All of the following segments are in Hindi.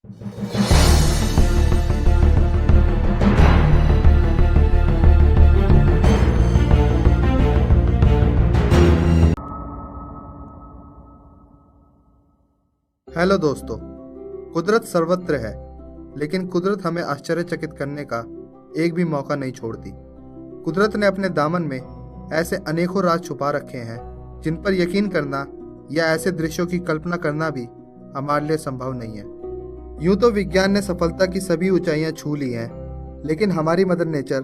हेलो दोस्तों, कुदरत सर्वत्र है, लेकिन कुदरत हमें आश्चर्यचकित करने का एक भी मौका नहीं छोड़ती। कुदरत ने अपने दामन में ऐसे अनेकों राज छुपा रखे हैं जिन पर यकीन करना या ऐसे दृश्यों की कल्पना करना भी हमारे लिए संभव नहीं है। यूं तो विज्ञान ने सफलता की सभी ऊंचाइयां छू ली हैं, लेकिन हमारी मदर नेचर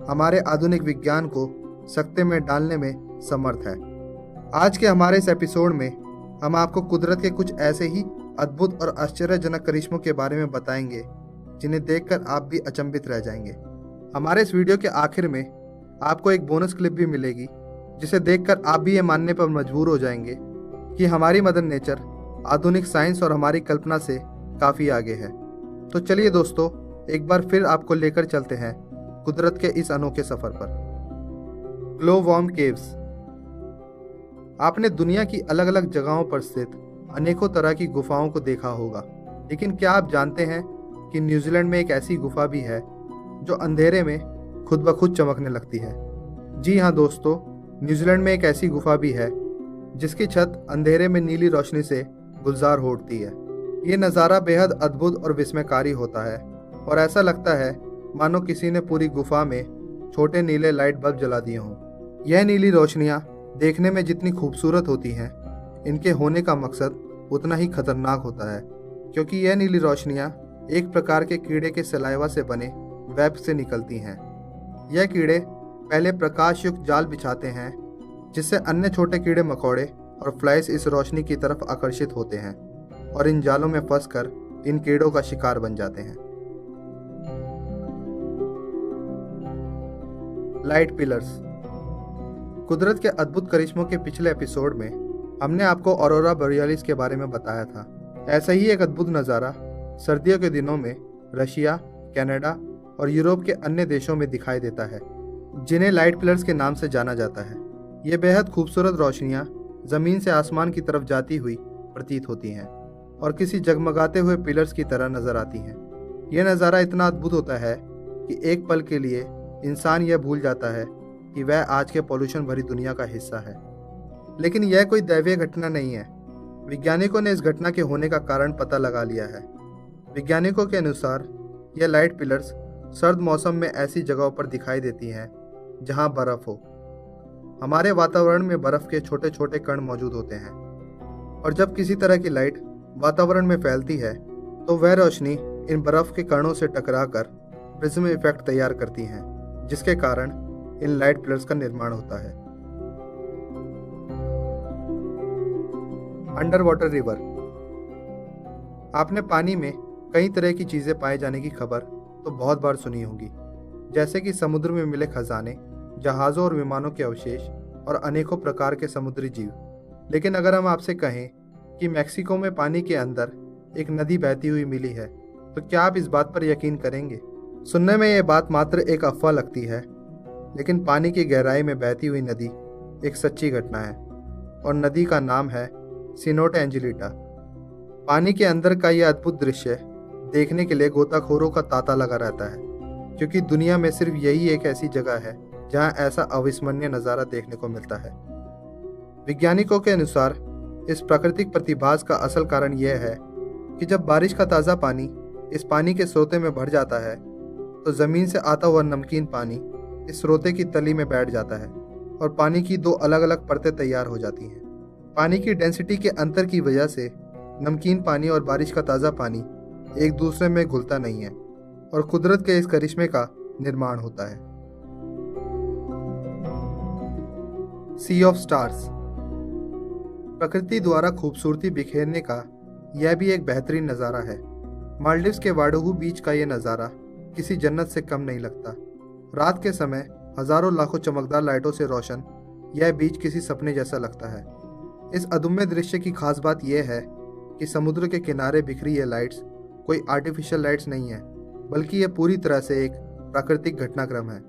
हमारे आधुनिक विज्ञान को सकते में डालने में समर्थ है। आज के हमारे इस एपिसोड में हम आपको कुदरत के कुछ ऐसे ही अद्भुत और आश्चर्यजनक करिश्मों के बारे में बताएंगे जिन्हें देखकर आप भी अचंभित रह जाएंगे। हमारे इस वीडियो के आखिर में आपको एक बोनस क्लिप भी मिलेगी जिसे देखकर आप भी ये मानने पर मजबूर हो जाएंगे कि हमारी मदर नेचर आधुनिक साइंस और हमारी कल्पना से काफ़ी आगे है। तो चलिए दोस्तों, एक बार फिर आपको लेकर चलते हैं कुदरत के इस अनोखे सफ़र पर। Glow worm caves. आपने दुनिया की अलग अलग जगहों पर स्थित अनेकों तरह की गुफाओं को देखा होगा, लेकिन क्या आप जानते हैं कि न्यूजीलैंड में एक ऐसी गुफा भी है जो अंधेरे में खुद ब खुद चमकने लगती है। जी हाँ दोस्तों, न्यूजीलैंड में एक ऐसी गुफा भी है जिसकी छत अंधेरे में नीली रोशनी से गुलजार हो उठती है। ये नज़ारा बेहद अद्भुत और विस्मयकारी होता है और ऐसा लगता है मानो किसी ने पूरी गुफा में छोटे नीले लाइट बल्ब जला दिए हों। यह नीली रोशनियाँ देखने में जितनी खूबसूरत होती हैं, इनके होने का मकसद उतना ही खतरनाक होता है, क्योंकि यह नीली रोशनियाँ एक प्रकार के कीड़े के सलाइवा से बने वेब से निकलती हैं। यह कीड़े पहले प्रकाश युक्त जाल बिछाते हैं, जिससे अन्य छोटे कीड़े मकोड़े और फ्लाइज इस रोशनी की तरफ आकर्षित होते हैं और इन जालों में फंसकर इन कीड़ों का शिकार बन जाते हैं। Light pillars. कुदरत के अद्भुत करिश्मों के पिछले एपिसोड में हमने आपको ऑरोरा बोरियालिस के बारे में बताया था। ऐसा ही एक अद्भुत नज़ारा सर्दियों के दिनों में रशिया, कनाडा और यूरोप के अन्य देशों में दिखाई देता है, जिन्हें लाइट पिलर्स के नाम से जाना जाता है। ये बेहद खूबसूरत रोशनियाँ ज़मीन से आसमान की तरफ जाती हुई प्रतीत होती हैं और किसी जगमगाते हुए पिलर्स की तरह नज़र आती हैं। यह नज़ारा इतना अद्भुत होता है कि एक पल के लिए इंसान यह भूल जाता है कि वह आज के पॉल्यूशन भरी दुनिया का हिस्सा है। लेकिन यह कोई दैवीय घटना नहीं है। वैज्ञानिकों ने इस घटना के होने का कारण पता लगा लिया है। वैज्ञानिकों के अनुसार यह लाइट पिलर्स सर्द मौसम में ऐसी जगहों पर दिखाई देती हैं जहां बर्फ़ हो। हमारे वातावरण में बर्फ़ के छोटे छोटे कण मौजूद होते हैं और जब किसी तरह की लाइट वातावरण में फैलती है तो वह रोशनी इन बर्फ़ के कणों से टकराकर प्रिज्म इफेक्ट तैयार करती हैं, जिसके कारण इन लाइट पिलर्स का निर्माण होता है। Under water river. आपने पानी में कई तरह की चीजें पाए जाने की खबर तो बहुत बार सुनी होगी, जैसे कि समुद्र में मिले खजाने, जहाज़ों और विमानों के अवशेष और अनेकों प्रकार के समुद्री जीव। लेकिन अगर हम आपसे कहें कि मैक्सिको में पानी के अंदर एक नदी बहती हुई मिली है, तो क्या आप इस बात पर यकीन करेंगे? सुनने में यह बात मात्र एक अफवाह लगती है, लेकिन पानी की गहराई में बहती हुई नदी एक सच्ची घटना है और नदी का नाम है सिनोटे एंजेलिटा। पानी के अंदर का यह अद्भुत दृश्य देखने के लिए गोताखोरों का तांता लगा रहता है, क्योंकि दुनिया में सिर्फ यही एक ऐसी जगह है जहां ऐसा अविस्मरणीय नज़ारा देखने को मिलता है। वैज्ञानिकों के अनुसार इस प्राकृतिक प्रतिभास का असल कारण यह है कि जब बारिश का ताज़ा पानी इस पानी के स्रोते में भर जाता है तो ज़मीन से आता हुआ नमकीन पानी इस स्रोते की तली में बैठ जाता है और पानी की दो अलग अलग परतें तैयार हो जाती हैं। पानी की डेंसिटी के अंतर की वजह से नमकीन पानी और बारिश का ताज़ा पानी एक दूसरे में घुलता नहीं है और कुदरत के इस करिश्मे का निर्माण होता है। सी ऑफ स्टार्स। प्रकृति द्वारा खूबसूरती बिखेरने का यह भी एक बेहतरीन नज़ारा है। मालदीव्स के वाडुगु बीच का यह नज़ारा किसी जन्नत से कम नहीं लगता। रात के समय हजारों लाखों चमकदार लाइटों से रोशन यह बीच किसी सपने जैसा लगता है। इस अदम्य दृश्य की खास बात यह है कि समुद्र के किनारे बिखरी ये लाइट्स कोई आर्टिफिशियल लाइट्स नहीं है, बल्कि ये पूरी तरह से एक प्राकृतिक घटनाक्रम है।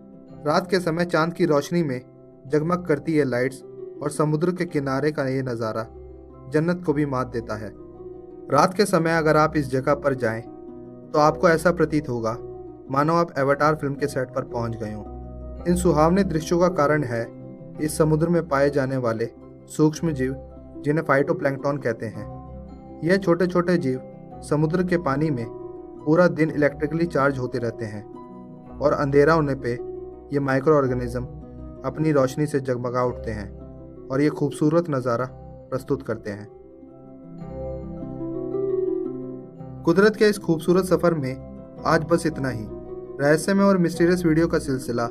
रात के समय चांद की रोशनी में जगमग करती ये लाइट्स और समुद्र के किनारे का ये नज़ारा जन्नत को भी मात देता है। रात के समय अगर आप इस जगह पर जाएं तो आपको ऐसा प्रतीत होगा मानो आप एवाटार फिल्म के सेट पर पहुंच गए हों। इन सुहावने दृश्यों का कारण है इस समुद्र में पाए जाने वाले सूक्ष्म जीव जिन्हें फाइटोप्लैंक्टन कहते हैं। यह छोटे छोटे जीव समुद्र के पानी में पूरा दिन इलेक्ट्रिकली चार्ज होते रहते हैं और अंधेरा होने पे ये माइक्रो ऑर्गेनिज्म अपनी रोशनी से जगमगा उठते हैं और ये खूबसूरत नज़ारा प्रस्तुत करते हैं। कुदरत के इस खूबसूरत सफ़र में आज बस इतना ही। रहस्यमय और मिस्टीरियस वीडियो का सिलसिला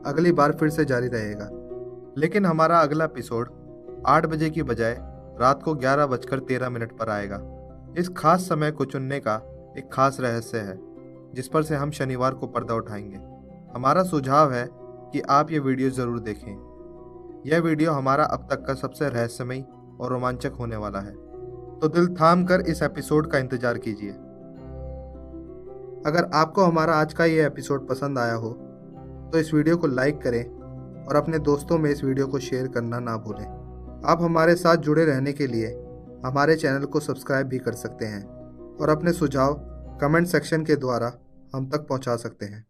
अगली बार फिर से जारी रहेगा, लेकिन हमारा अगला एपिसोड 8 बजे की बजाय रात को 11:13 पर आएगा। इस खास समय को चुनने का एक खास रहस्य है जिस पर से हम शनिवार को पर्दा उठाएंगे। हमारा सुझाव है कि आप ये वीडियो ज़रूर देखें। यह वीडियो हमारा अब तक का सबसे रहस्यमयी और रोमांचक होने वाला है, तो दिल थाम कर इस एपिसोड का इंतजार कीजिए। अगर आपको हमारा आज का ये एपिसोड पसंद आया हो तो इस वीडियो को लाइक करें और अपने दोस्तों में इस वीडियो को शेयर करना ना भूलें। आप हमारे साथ जुड़े रहने के लिए हमारे चैनल को सब्सक्राइब भी कर सकते हैं और अपने सुझाव कमेंट सेक्शन के द्वारा हम तक पहुंचा सकते हैं।